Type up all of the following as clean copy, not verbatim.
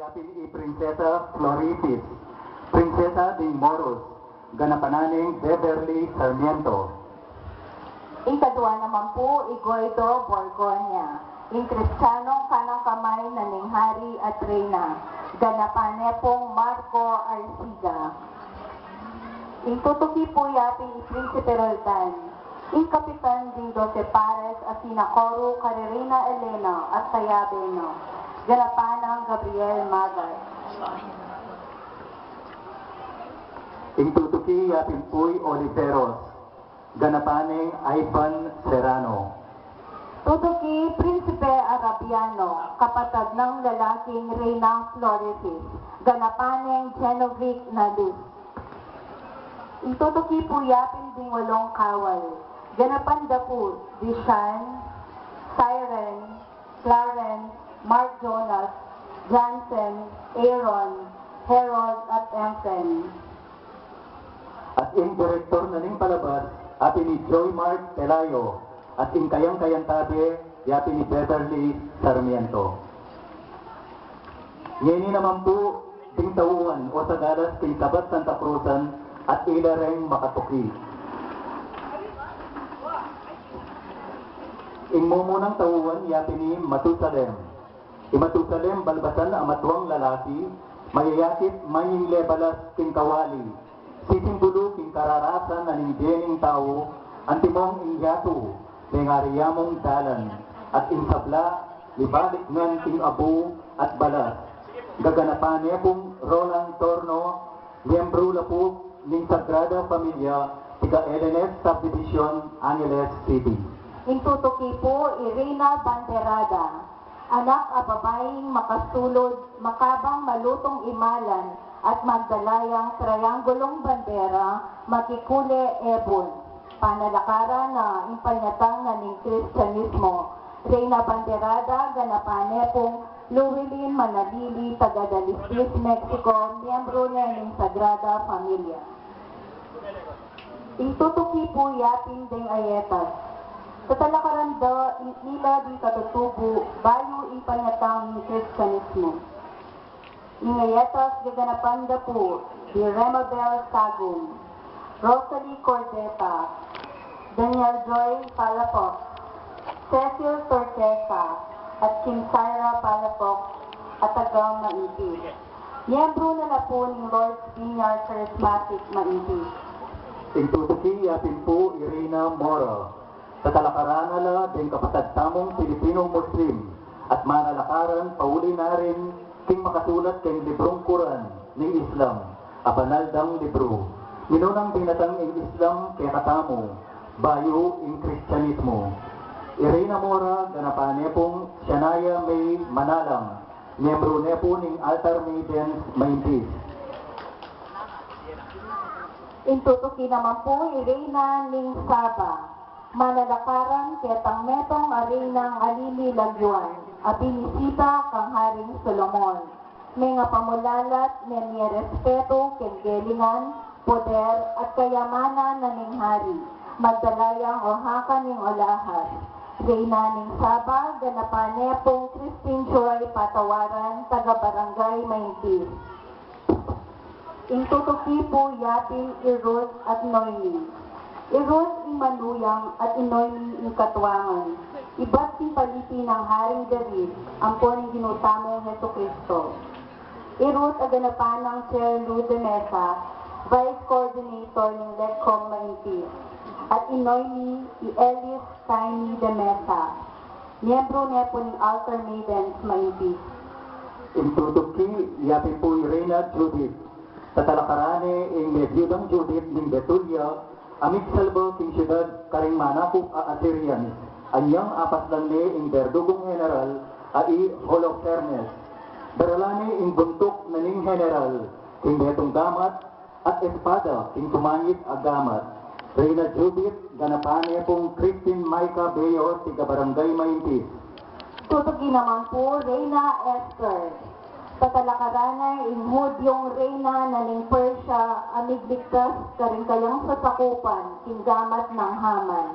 Yapin i Prinsesa Floritis, Prinsesa de Moros, ganapananing Beverly Sarmiento. Ikadua naman po, Igoido Borgonya, in Kristiyanong kanang kamay na ning Hari at Reyna, ganapane pong Marco Arcida. In tutuki po yapi i Prinsipe Roldan, in Kapitan de Jose Pares at Sinacoru Caririna Elena at Sayabeno, ganapanang Gabriel Magay. Ingtutuki yapin puy Oliveros, ganapaning Ivan Serrano. Tutuki Prinsipe Arabiano, kapatid ng lalaking Reyna Floritis, ganapaneng Genovic Nalus. Itutuki po yapin ding walong kawal, ganapan da po Dishan, Siren, Clarence, Mark Jonas, Jansen, Aaron, Harold at Empton. At in direktor na ning palabas, atin ni Joy Mark Pelayo, at in kayang-kayang tabi, yatin ni Beverly Sarmiento. Ngini naman po, ding tauan o sa dalas king Sabat Santa Cruzan at ilareng makatuki. In mumunang tauan, yatin ni Matusalem. Imatusalem balbasan ang matuwang lalaki, mayayakit maying lebalas king kawali, sisimbulu king kararasan na ningdening tao, antimong ingyatu, nengariyamong dalan, at insabla, libalik ngan king abu at balas. Gaganapan niya pong Roland Torno, miyembro la po ning Sagrada Familia, tiga LNS Subdivision, Angeles City. Intutuki po Irina Banderada, anak a babaeng makasulod, makabang malutong imalan, at magdalayang triangulong bandera, makikule ebon. Panalakaran na impanyatang na ning Kristyanismo. Reyna Banderada, ganapane pong Luwilin Manalili, taga Dalistis, Mexico, miyembro niya ning Sagrada Familia. Itutuki po yapin ding ayetas. Sa talakaran da, nila di katutubo, bayo impanyatang ni Kristyanismo. Ingayetas gaganapan da po, di Remabel Sagum, Rosalie Cordeta, Daniel Joy Palafox, Cecil Torquesa, at Kim Syra Palafox, at tagang Maiti. Miyembro na na po ni Lord Vineyard Charismatic Maiti. Intutuki yapin po Irina Mora, sa talakaran nala din kapatid tamong Pilipinong Muslim, at manalakaran pauli na rin king makasulat kay librong Quran ng Islam, abanaldang libro. Minunang binatang ng Islam kay katamo, bayo in Kristyanismo. Irina Mora, ganapane pong Shania May Manalang, miyembro ne po ng Altar Maidens Maintis. Intutuki naman po Irina ning Saba, manalakaran ketang metong arinang alili lagyuan, abinisita kang Haring Solomon. Mga pamulalat niya respeto, kenggelingan, poder at kayamanan na ning hari, magdalayang ohakan ning olahas. Reyna ning Saba, ganapane pong Christine Joy Patawaran, taga Barangay Maintis. Intutuki po yapin Irod at Noemi. Irod ing manuyang at Noemi ing katuwangan. Iba't simpaliti ng Haring David, ang poning ginutamong Heso Kristo. Irod aganapan ng Chair Lou de Mesa, Vice Coordinator ng Lecom Maintis. At Noemi i Elias Kaini de Mesa, miyembro niya po ng Altar Maidens Maintis. Intutuki yapin po Irina Judith, sa talakarane ing medyudang Judith ng Betulia, amig salbo king siyudad karing manakop a Assyrian, anyang apas lang ni ing berdugong general ai Holofernes. Daralani ing buntok na ning general, king betong gamat at espada king sumangit a gamat. Reyna Judith, ganapane pong Christine Maika Bayor, tiga Barangay Maintis. Tutugi naman po Reyna Esther, sa talakaranay ing hudyong Reyna na ning Persia, amig ligtas karing kayang sasakupan, kinggamat ng Haman.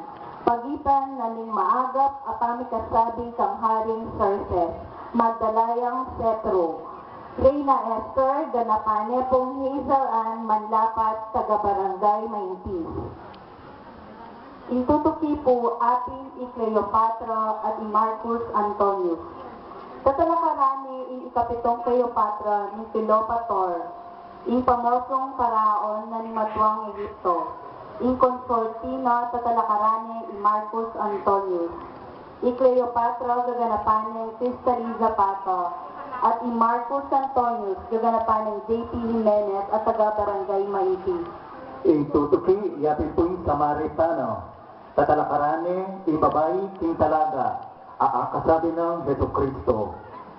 Pagitan na ning maagap, apami kasabi kang Haring Xerxes, magdalayang Setro. Reyna Esther Ganapane pong Hazel Ann Manlapat, taga-barangay Maintis. Intutuki po ating Cleopatra at Marcus Antonius. Tatalakaran ni ikapitong Cleopatra ni Pilopator, in pamosong paraon na ni Matwang Egipto, in consortina tatalakaran ni Marcus Antonius. I Cleopatra gaganapane Cristaliza Pato, at i Marcus Antonius gaganapane J.P. Jimenez at taga-barangay Maintis. Intutuki yapin po'y Samaritano. Tatalakarane, ibabay, king talaga, aakasabi ng Heso Kristo.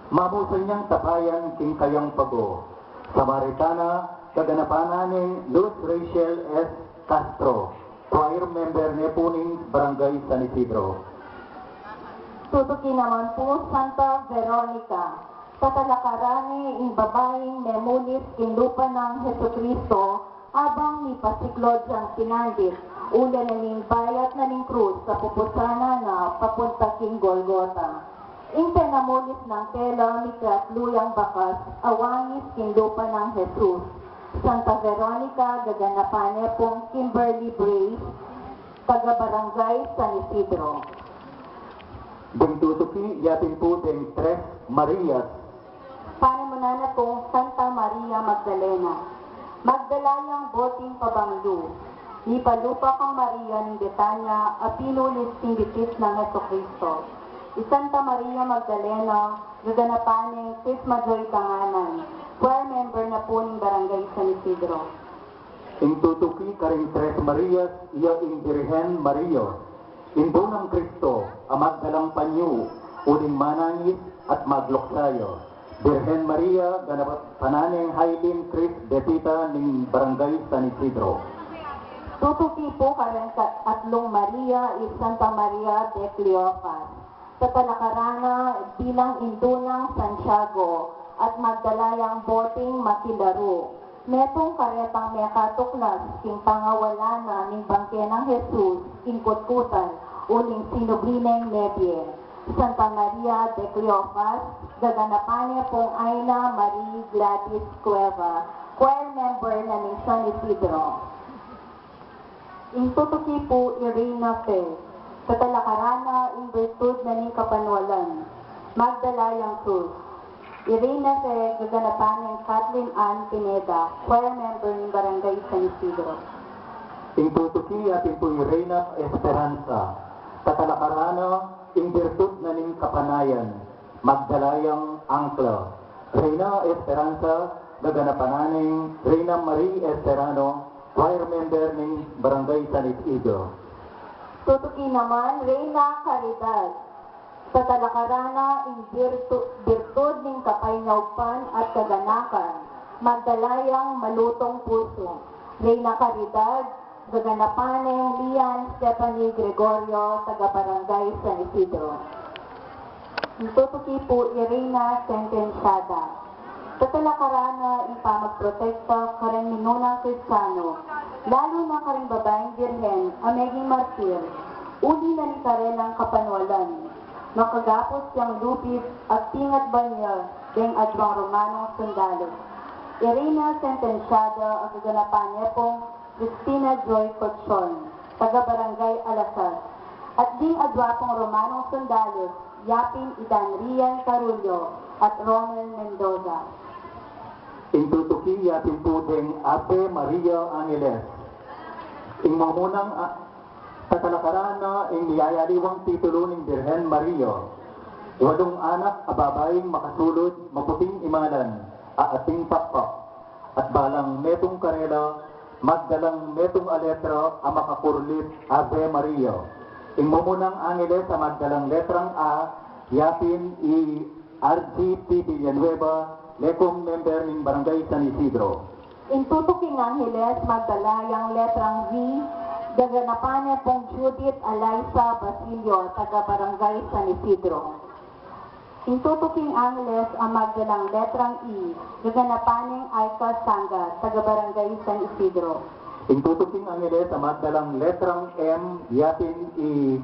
Mabusan niyang tabayan, king kayang pago. Samaritana, kaganapanan ni Luz Rachel S. Castro, choir member ni Puning Barangay San Isidro. Tutuki naman po Santa Veronica. Tatalakarane, ibabaying memulis, king lupa ng Heso Kristo, abang ni pasiklod siyang pinandit. Una na ning bayat na ning krus sa pupusana na papunta king Golgota. Ing penamulis ng tela, mikrat luyang bakas, awangis king lupa ng Jesus. Santa Veronica, gaganapane pong Kimberly Brace, taga-barangay San Isidro. Dingtutuki, yapin po ding Tres Marias. Panemunana pong Santa Maria Magdalena. Magdalayang boting pabanglo. Ipalupa kang Maria ng Betanya, at pinulis tinggipit ng Heso Kristo. Santa Maria Magdalena, gaganapaning Christmas Joy Tanganan, choir member na po ng Barangay San Isidro. Intutuki karing Tres Marias, iya ing Birhen Mario. Indo ng Kristo, amag dalang panyo, uling manangis at magloksayo. Birhen Maria, ganapananeng Hailin Chris Betita ng Barangay San Isidro. Tutuki po karang atlong Maria is Santa Maria de Cleofas. Sa Talakarana bilang Indunang Santiago at Magdalayang Boting Makilaro. Metong karetang mekatuklas king pangawala na ning bangke ng Jesus king kutkutan uling sinublineng nebye. Santa Maria de Cleofas, gaganapane pong Aina Marie Gladys Cueva, choir member na ning San Isidro. Intutuki po Irina Fe, Tatalakarana in virtud na ning kapanwalan, Magdalayang Cruz. Irina Fe, gaganapanin Kathleen Ann Pineda, choir member ng Barangay San Isidro. Intutuki atin po Reina Esperanza. Tatalakarana in virtud na ning kapanayan, Magdalayang Angkla. Reina Esperanza, gaganapananing Reina Marie Esperano, choir member ng Barangay San Isidro. Tutuki naman, Reina Caridad. Sa Talakarana, in virtud ng kapaynawpan at kaganakan, Magdalayang Malutong Puso. Reina Caridad, gaganapaning Lian Stephanie Gregorio, taga-barangay San Isidro. Tutuki po, Irina Sentenciada. Sa Talakarana, ipamagprotekta karang minunang Kristiyano, lalo na karing babaeng birhen, ameging martir, uli na ni karelang kapanwalan, makagapos siyang lupit at tingat banya deng adwang Romanong sundalo. Irina Sentenciada, ang gaganapan niya pong Cristina Joy Cochon, taga-barangay Alasas, at ding adwapong Romanong sundalo, Yapin Idan Rian Carullo at Romel Mendoza. Intutuki yapin po ding Ate Maria Angeles. Ing mamunang tatalakarana ing niyayaliwang titulo ng Birhen Mario. 8 anak ababaying makasulod, maputing imalan, aating pakpak. At balang metong karela, magdalang metong aletra, amakakurlit Ave Maria. Ing mamunang Angeles sa magdalang letrang A, yapin i RGT Villanueva, Lekong member ng Barangay San Isidro. Intutuking Angeles, Magdalayang letrang V, gaganapan niya pong Judith Alaysa Basilio, taga-barangay San Isidro. Intutuking Angeles, ang magdalang letrang E, gaganapan niyang Aika Sanga, taga-barangay San Isidro. Intutuking Angeles, ang magdalang letrang M, yapin i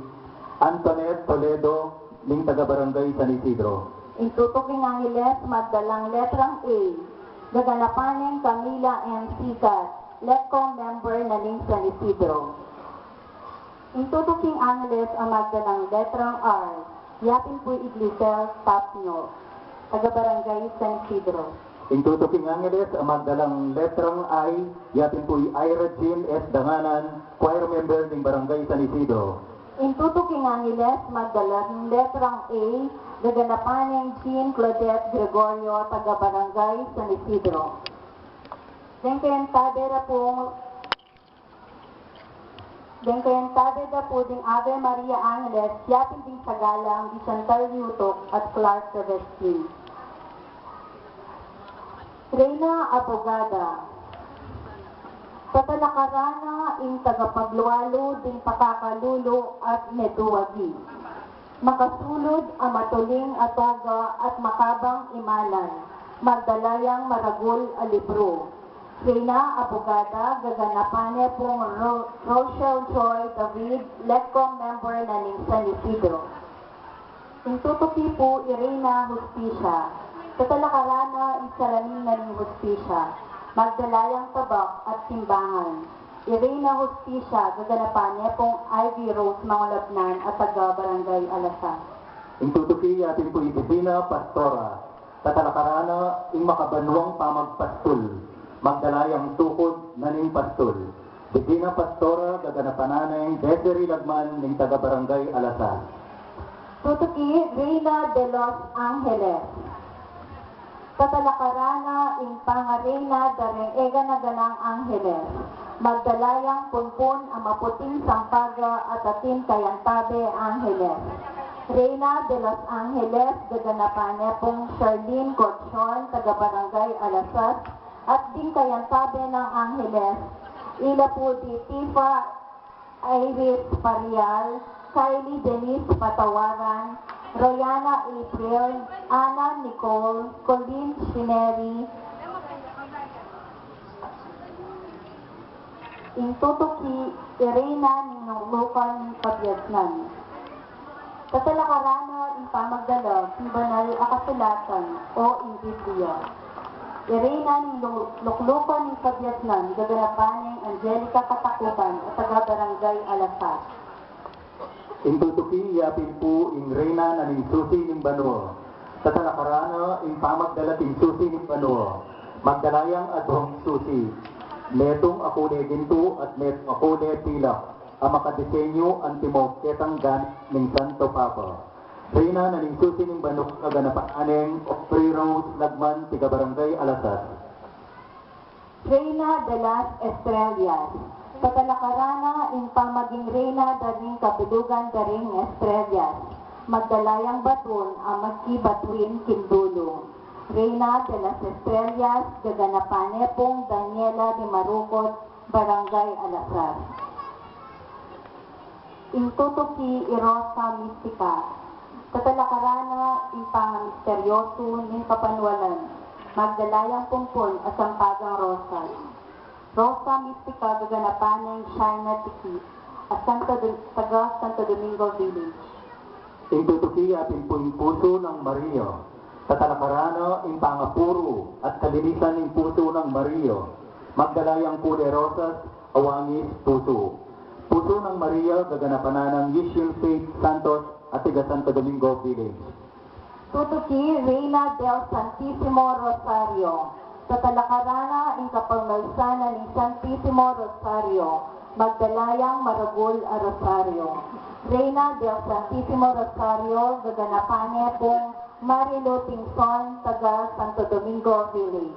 Antoinette Toledo, ng taga-barangay San Isidro. Intutuking Angeles, magdalang letrang A. Gaganapanin Camila M. Sikat, LECCO member na ning San Isidro. Intutuking Angeles, ang magdalang letrang R. Yapin po Iglisel Tapno, taga-barangay San Isidro. Intutuking Angeles, ang magdalang letrang I, yatin po'y Ira Jean S. Danganan, choir member ng Barangay San Isidro. Intutuking Angeles, magdalang letrang A, gaganapanin Jean Claudette Gregorio, taga-barangay San Isidro. Dengkayan tabe da po ding Ave Maria Angeles, yapin ding Sagalang, di Chantal Yutok at Clark Revestin. Reyna Abogada, Tatalakarana ing tagapagluwalo ding pakakalulo at meduwagi. Makasulod ang matuling atoga at makabang imalan, magdalayang maragul a libro. Reyna Abogada, gaganapane pong Rochelle Joy David, LECCO member na ning San Isidro. Intutuki po Irena Justicia, Tatalakarana isalamin na ning Justicia, magdalayang tabak at timbangan. Irena Justicia, gaganapane pong Ivy Rose Mangolabnan at taga-barangay Alasan. Intutuki yatin po'y Divina Pastora, Tatalakarana ing makabanwang pamagpastul, magdalayang tukod na ning pastol. Divina Pastora, gaganapananeng Desiree Lagman ng taga-barangay Alasan. Tutuki Reyna de los Angeles, Tatalakarana ing pangareyna dareng ega na ganang Angeles, magdalayang punpun ang maputing sampaga at atin kayantabe Angeles. Reyna de los Angeles, gaganapane pong Charlene Corchon, taga-barangay Alasas, at din kayantabe ng Angeles, ila po di Tifa Iris Parial, Kylie Denise Patawaran, Royana April, Ana Nicole, Colleen Shineri, Intutuki Irena Ninulukan Pabyasnan. Tatalakarana in pamagdala, banal akasulatan o in Biblia. Irena Ninulukan Pabyasnan, gaganapaning Angelica Katakutan at taga-barangay Alasas. Intutuki yapin po ing Reyna na ning Susi ning Banwa. Tatalakarana ing pamagdala ting Susi ning Banwa. Magdalayang adhong Susi. Metong ako ne ginto at metong ako ne pilak. Ang makadesenyo ang timog ketang gan ning Santo Papa. Reyna na ning Susi ning Banwa kaganapaneng Opry Rose Lagman tiga barangay Alasas. Reyna de las Estrellas, Tatalakarana ing pamaging Reyna daring kapilugan daring Estrellas, magdalayang batun ang magkibatuin kindulo. Reyna de las Estrellas, gaganapane pong Daniela de Marukot, Barangay Alasas. Intutuki Irosa Mistika, Tatalakarana ing pangamisteryoso ning kapanwalan, magdalayang pungpon at sampagang rosas. Rosa Mistika, gaganapaneng Shaina Tiki, at taga Santo Domingo Village. Intutuki yapin po ing puso ng Maria. Tatalakarana ing pangapuro at kalinisan ng puso ng Maria. Magdalayang pule rosas, awangis, puso. Puso ng Maria, gaganapanan ng Yishun Faith Santos at tiga Santo Domingo Village. Tutuki Reyna del Santissimo Rosario, Tatalakarana ing kapangmalsana ng Santissimo Rosario, magdalayang maragul a Rosario. Reyna del Santissimo Rosario, gaganapane pong Marilo Tingson, taga Santo Domingo Village.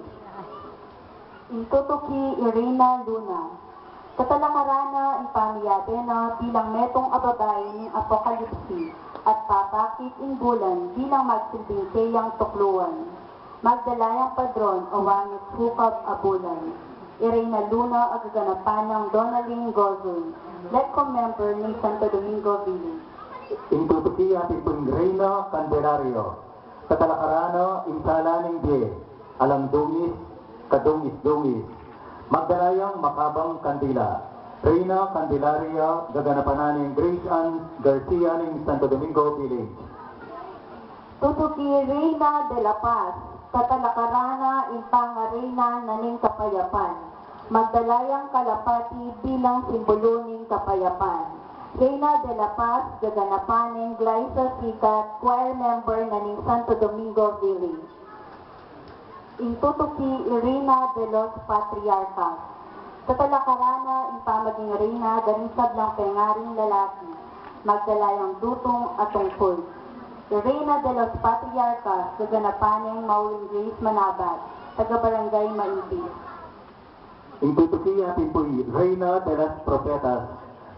Intutuki Irena Luna, Tatalakarana ing pamiyabe na bilang metong ababay ng Apokalipsi at papakit ing bulan bilang magsilbing teyang tukluan. Magdalayang padron o wangit hukab abulan. Irena Luna ang gaganapan ng Donalyn Gozon, LECCO member ng Santo Domingo Village. Intutuki yapin po ing Reyna Candelario. Tatalakarana ing salaning die, alang dungis, kadungis-dungis. Magdalayang makabang kandila. Reyna Candelaria, gaganapanan ng Grace Ann Garcia ng Santo Domingo Village. Tutuki Reyna de la Paz, Katalakarana Intang Arena Naning Kapayapan, Magdalayang Kalapati bilang simbolo ning Kapayapan. Reyna de la Paz, Gaganapaning Glyza Sikat, choir member Naning Santo Domingo Village. Intutuki Irina de los Patriarcas, Katalakarana Impamaging Reyna ganing sablang pengaring lalaki, Magdalayang dutong at tungkol. Irina de los Patriarcas, Gaganapaning Mauling Grace Manabat, taga-barangay Maiti. Intutuki atin po'y Reyna de las Profetas,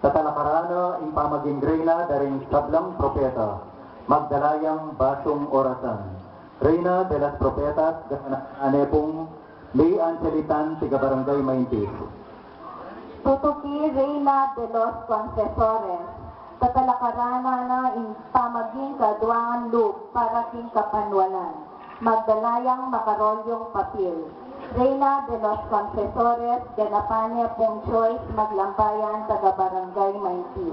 Tatalakarana impamaging Reyna daring sablang propeta, Magdalayang basong orasan. Reyna de las Profetas, Gaganapong May Angelitan, taga-barangay Maiti. Tutuki Reyna de los Confesores, Tatalakarana na impamaging kaduangan loop para king kapanwalan, Magdalayang makarolyong papel. Reyna de los Confesores, Ganapanya pong choice maglambayan taga-barangay Maiti.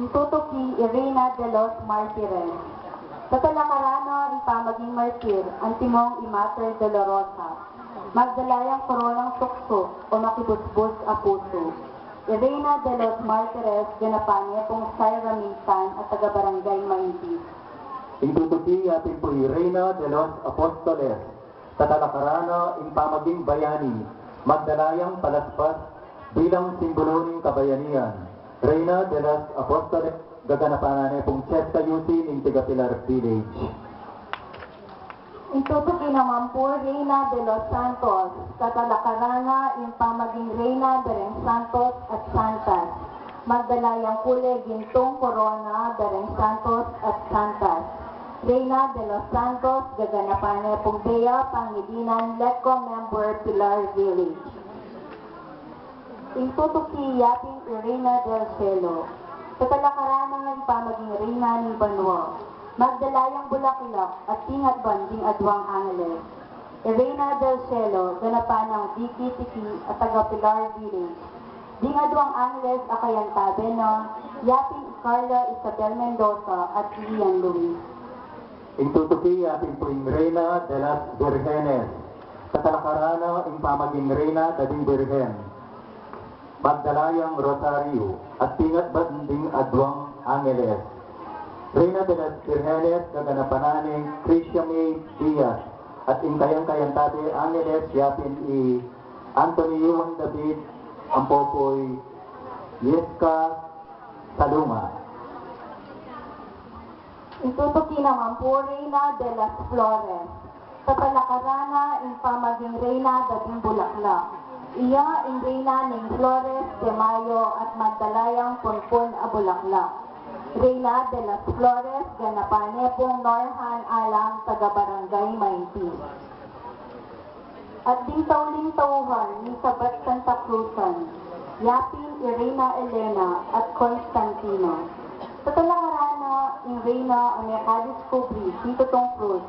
Intutuki Irina de los Martires, Tatalakarana impamaging martir, Antimong Imater Dolorosa, Magdalayang koronang tukso o makibusbus a puso. Irina de los Martires, Ganapanya pong Sairamitan at taga-barangay Maiti. Intutuki atin po'y Reyna de los Apostoles, Tatalakarana impamaging bayani, Magdalayang palaspas bilang simbolo ng kabayanihan. Reyna de los Apostoles, Gaganapanan pong Chesta Yusi ng Tigapilar Village. Intutuki naman po Reyna de los Santos, Tatalakarana impamaging Reyna de los Santos at Santas, Magdalayang kule gintong korona de los Santos at Santas. Reyna de los Santos, Gaganapan Pumbea, Pangilinan, Lecco member Pilar Village. Intutuki Yaping Irina del Cielo, Tatalakarana impamaging Reyna ni Banwa, Magdalayang Bulaklak at Tingat Banding Adwang Angeles. Irina del Cielo, Ganapanang Diki-Tiki at taga-Pilar Village. Ding Adwang Angeles, Akayantabe na Yaping Carla Isabel Mendoza at Ian Luis. Intutuki ating po'y Reyna de las Virgenes, Tatalakarana impamaging Reyna dading Virgen, Magdalayang Rosario at Tingat Banding Adwang Angeles. Reyna de las Virgenes, Gaganapananing Christian May Diaz at Inkayang-Kayantabe Angeles, Yapin i Anthony Yuan David, Ampopoy, Yeska Saluma. Intutuki naman po Reyna de las Flores, Tatalakarana impamaging Reyna dading Bulaklak. Iya ang Reyna ng Flores de Mayo at Magdalayang Punpun a Bulaklak. Reyna de las Flores, Ganapane pong Norhan Alam, taga-barangay Mayti. At ding tauling-tauhan ni Sabat Santa Cruzan, Yapin Irina Elena at Constantino. Tatalakarana ng Reyna Americalis Cubri, Tito Tong Cruz,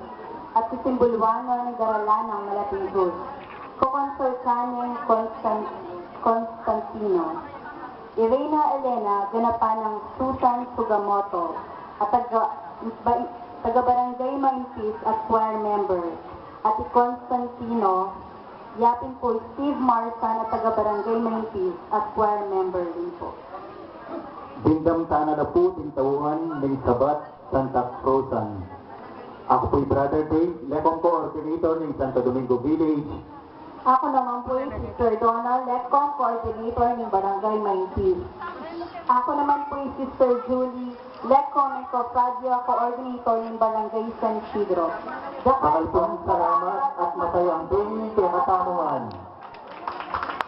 at isimbulwano ng Garalan ng Malating Cruz. Kukonsulkaning Constantino. Irina Elena, ganapan ng Susan Sugamoto, at taga-barangay Maintis at choir member. At Constantino, yapin po Steve Marsan at taga-barangay Maintis at choir member din po. Dindam sana na po tintauhan ng Sabat Santa Cruzan. Ako po'y Brother Dave, Lecom Coordinator ng Santo Domingo Village. Ako naman po si Sister Donna, Lecom Coordinator ng Barangay Maintis. Ako naman po si Sister Julie, Lecom Ecopradio Coordinator ng Barangay San Isidro. Mahal pong salamat at masayang